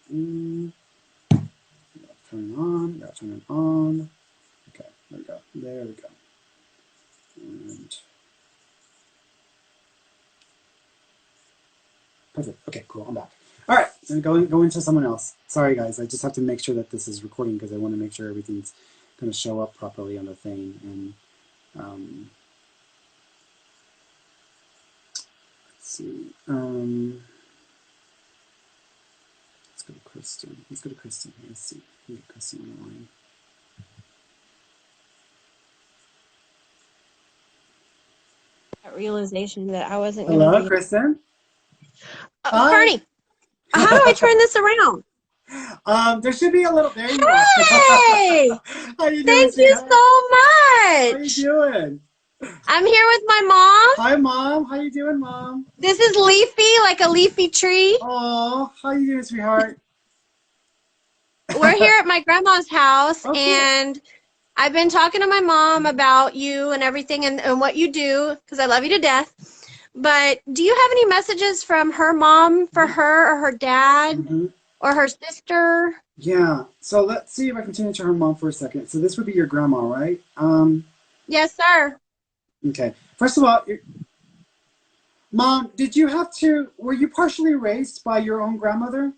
Turn it on. Gotta turn it on. Okay, there we go. There we go. And perfect. Okay, cool. I'm back. All right, I'm going to go into someone else. Sorry, guys. I just have to make sure that this is recording because I want to make sure everything's going to show up properly on the thing. And let's see. Let's go to Kristen. Let's go to Kristen. Let's see. Get Kristen on the line. That realization that I wasn't Hello, going to be. Kristen. Bernie, how do I turn this around? There should be a little. There you are. Hey! How you doing? Thank you so much. How you doing? I'm here with my mom. Hi, Mom. How you doing, Mom? This is Leafy, like a leafy tree. Oh, how you doing, sweetheart? We're here at my grandma's house, Oh, cool. and I've been talking to my mom about you and everything and what you do, because I love you to death. But do you have any messages from her mom for her or her dad or her sister? Yeah. So let's see if I can tune into her mom for a second. So this would be your grandma, right? Yes, sir. Okay. First of all, Mom, were you partially raised by your own grandmother?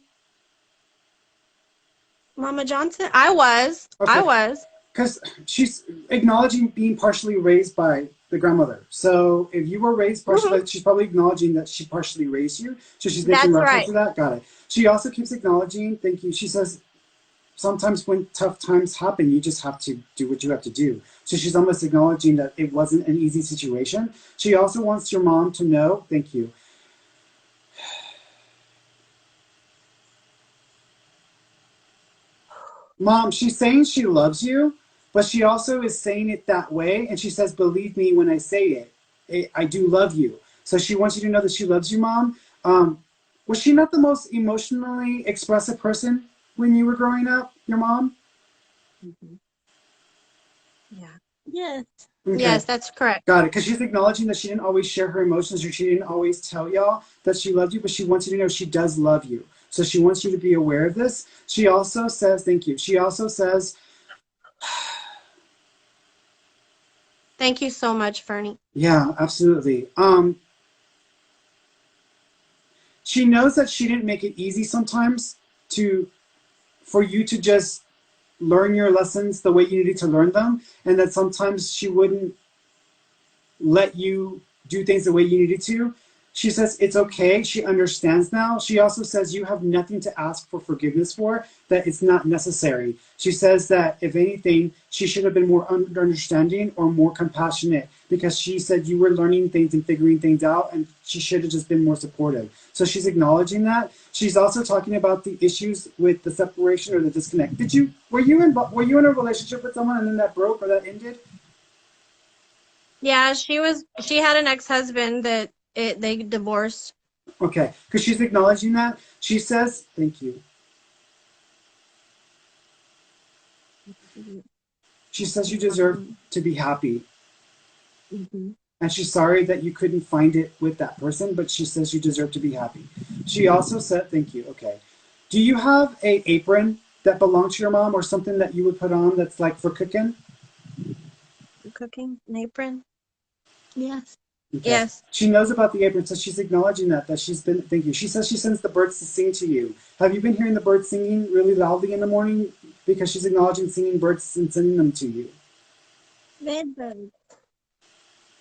Mama Johnson? I was. Okay. I was. Because she's acknowledging being partially raised by the grandmother. So if you were raised partially, she's probably acknowledging that she partially raised you. So she's making reference to that. Got it. She also keeps acknowledging, thank you. She says, sometimes when tough times happen, you just have to do what you have to do. So she's almost acknowledging that it wasn't an easy situation. She also wants your mom to know, thank you. Mom, she's saying she loves you, but she also is saying it that way. And she says, believe me when I say it. I do love you. So she wants you to know that she loves you, Mom. Was she not the most emotionally expressive person when you were growing up, your mom? Yeah. Yes. Okay. Yes, that's correct. Got it. Because she's acknowledging that she didn't always share her emotions, or she didn't always tell y'all that she loved you, but she wants you to know she does love you. So she wants you to be aware of this. She also says, thank you. She also says, thank you so much, Fernie. Yeah, absolutely. She knows that she didn't make it easy sometimes for you to just learn your lessons the way you needed to learn them, and that sometimes she wouldn't let you do things the way you needed to. She says it's okay. She understands now. She also says you have nothing to ask for forgiveness for, that it's not necessary. She says that if anything, she should have been more understanding or more compassionate, because she said you were learning things and figuring things out, and she should have just been more supportive. So she's acknowledging that. She's also talking about the issues with the separation or the disconnect. Were you in a relationship with someone and then that broke or that ended? Yeah, she had an ex-husband that they divorced. Okay, because she's acknowledging that. She says, thank you. She says you deserve to be happy. And she's sorry that you couldn't find it with that person, but she says you deserve to be happy. She also said, thank you, okay. Do you have an apron that belonged to your mom, or something that you would put on that's like for cooking? Cooking? An apron? Yes. Okay. Yes. She knows about the apron, so she's acknowledging that she's been, thank you. She says she sends the birds to sing to you. Have you been hearing the birds singing really loudly in the morning? Because she's acknowledging singing birds and sending them to you. Redbirds.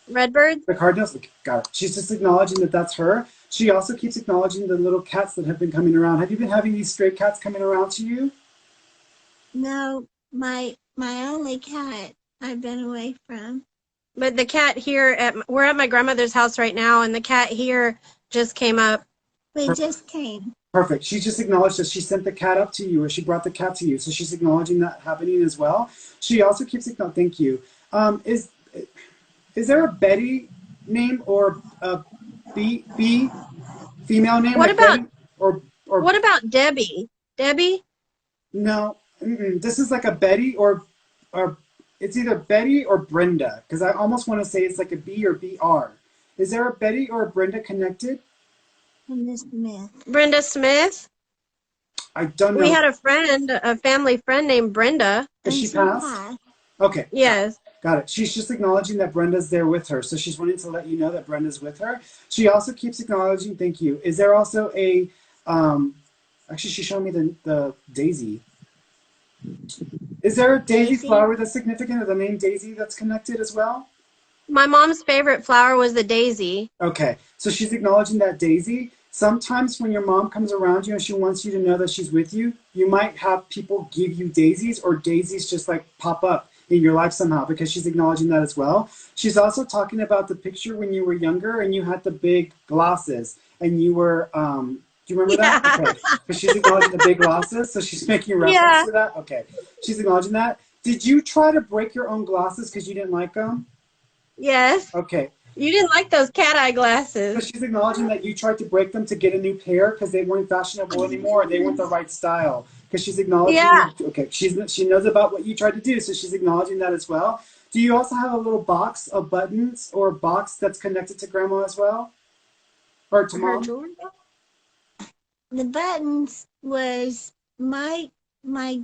Redbirds? The cardinals? Okay, got it. She's just acknowledging that that's her. She also keeps acknowledging the little cats that have been coming around. Have you been having these stray cats coming around to you? No, my only cat I've been away from. But the cat here, we're at my grandmother's house right now, and the cat here just came up. We just came. Perfect. She just acknowledged that she sent the cat up to you, or she brought the cat to you. So she's acknowledging that happening as well. She also keeps acknowledging, thank you. Is there a Betty name or a B female name? What like about Betty, or what about Debbie? Debbie? No, this is like a Betty or it's either Betty or Brenda, because I almost want to say it's like a B or BR. Is there a Betty or a Brenda connected? Brenda Smith. Brenda Smith? I don't know. We had a family friend named Brenda. Is she passed? Okay. Yes. Got it. She's just acknowledging that Brenda's there with her. So she's wanting to let you know that Brenda's with her. She also keeps acknowledging, thank you. Is there also a, actually she showed me the daisy. Is there a daisy flower that's significant, or the name Daisy that's connected as well? My mom's favorite flower was the daisy. Okay, so she's acknowledging that daisy. Sometimes when your mom comes around you and she wants you to know that she's with you, you might have people give you daisies, or daisies just like pop up in your life somehow, because she's acknowledging that as well. She's also talking about the picture when you were younger and you had the big glasses and you were, do you remember that? Okay, because she's acknowledging the big glasses, so she's making reference to that. Okay, she's acknowledging that. Did you try to break your own glasses because you didn't like them? Yes. Okay. You didn't like those cat eye glasses. So she's acknowledging that you tried to break them to get a new pair because they weren't fashionable anymore. They weren't the right style. Because she's acknowledging. Yeah. Okay, she knows about what you tried to do, so she's acknowledging that as well. Do you also have a little box of buttons or a box that's connected to Grandma as well, or to Mom? The buttons was my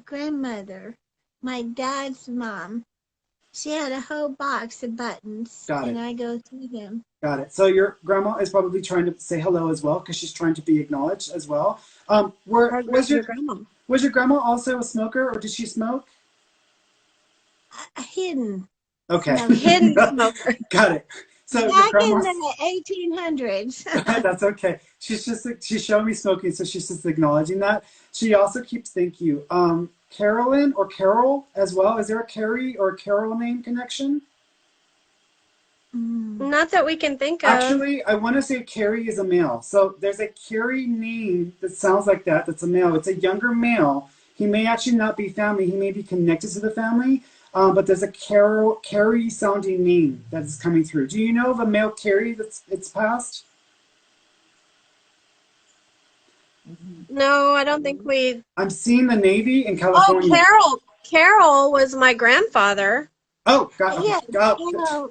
grandmother, my dad's mom. She had a whole box of buttons. Got it. And I go through them. Got it. So your grandma is probably trying to say hello as well, because she's trying to be acknowledged as well. Was your grandma also a smoker, or did she smoke? Hidden. Okay. No, hidden smoker. Got it. So back in the 1800s. That's okay. She's showing me smoking, so she's just acknowledging that. She also keeps, thank you, Carolyn or Carol as well. Is there a Carrie or a Carol name connection? Not that we can think of. Actually, I want to say Carrie is a male. So there's a Carrie name that sounds like that. That's a male. It's a younger male. He may actually not be family. He may be connected to the family. But there's a Carrie sounding name that is coming through. Do you know of a male Carrie it's passed? No, I don't think we. I'm seeing the Navy in California. Oh, Carol was my grandfather. Oh, got it. Yeah,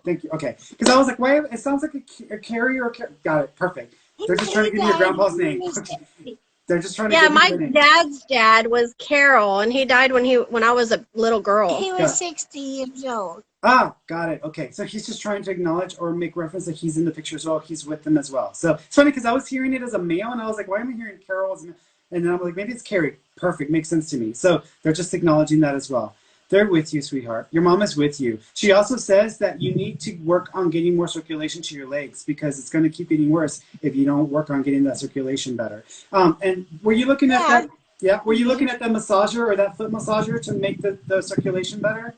thank you. Okay, because I was like, wait, it sounds like a Carrie or a got it. Perfect. They're just trying to give me your grandpa's name. Okay. They're just trying to give my me the name. dad's dad was Carol, and he died when I was a little girl. He was 60 years old. Ah, got it. Okay, so he's just trying to acknowledge or make reference that he's in the picture as well. He's with them as well. So it's funny because I was hearing it as a male, and I was like, why am I hearing Carol as a male? And then I'm like, maybe it's Carrie. Perfect, makes sense to me. So they're just acknowledging that as well. They're with you, sweetheart. Your mom is with you. She also says that you need to work on getting more circulation to your legs, because it's going to keep getting worse if you don't work on getting that circulation better. And were you looking at that? Yeah. Were you looking at the massager or that foot massager to make the circulation better?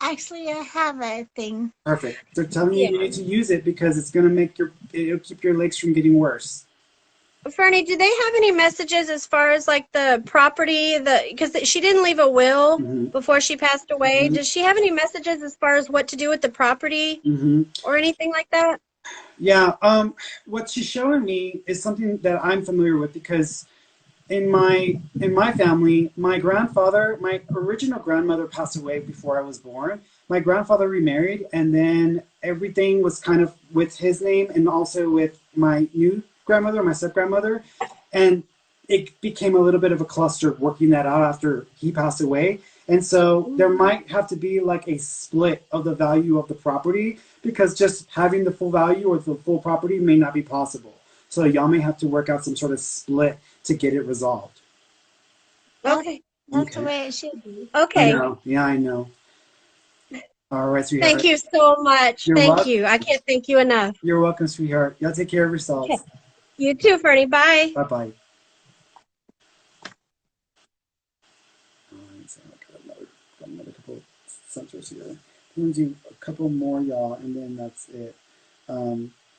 Actually, I have a thing. Perfect. They're telling you need to use it because it's going to it'll keep your legs from getting worse. Fernie, do they have any messages as far as like the property, because she didn't leave a will before she passed away? Does she have any messages as far as what to do with the property or anything like that? Yeah. What she's showing me is something that I'm familiar with, because in my family, my original grandmother passed away before I was born. My grandfather remarried, and then everything was kind of with his name and also with my new grandmother, my step-grandmother, and it became a little bit of a cluster working that out after he passed away. And so there might have to be like a split of the value of the property, because just having the full value or the full property may not be possible. So y'all may have to work out some sort of split to get it resolved. Okay. That's the way it should be. Okay. I know. Yeah, I know. All right, sweetheart. Thank you so much. Thank you. I can't thank you enough. You're welcome, sweetheart. Y'all take care of yourselves. Okay. You too, Fernie. Bye. Bye-bye. All right, so I got another couple of sensors here. I'm going to do a couple more, y'all, and then that's it.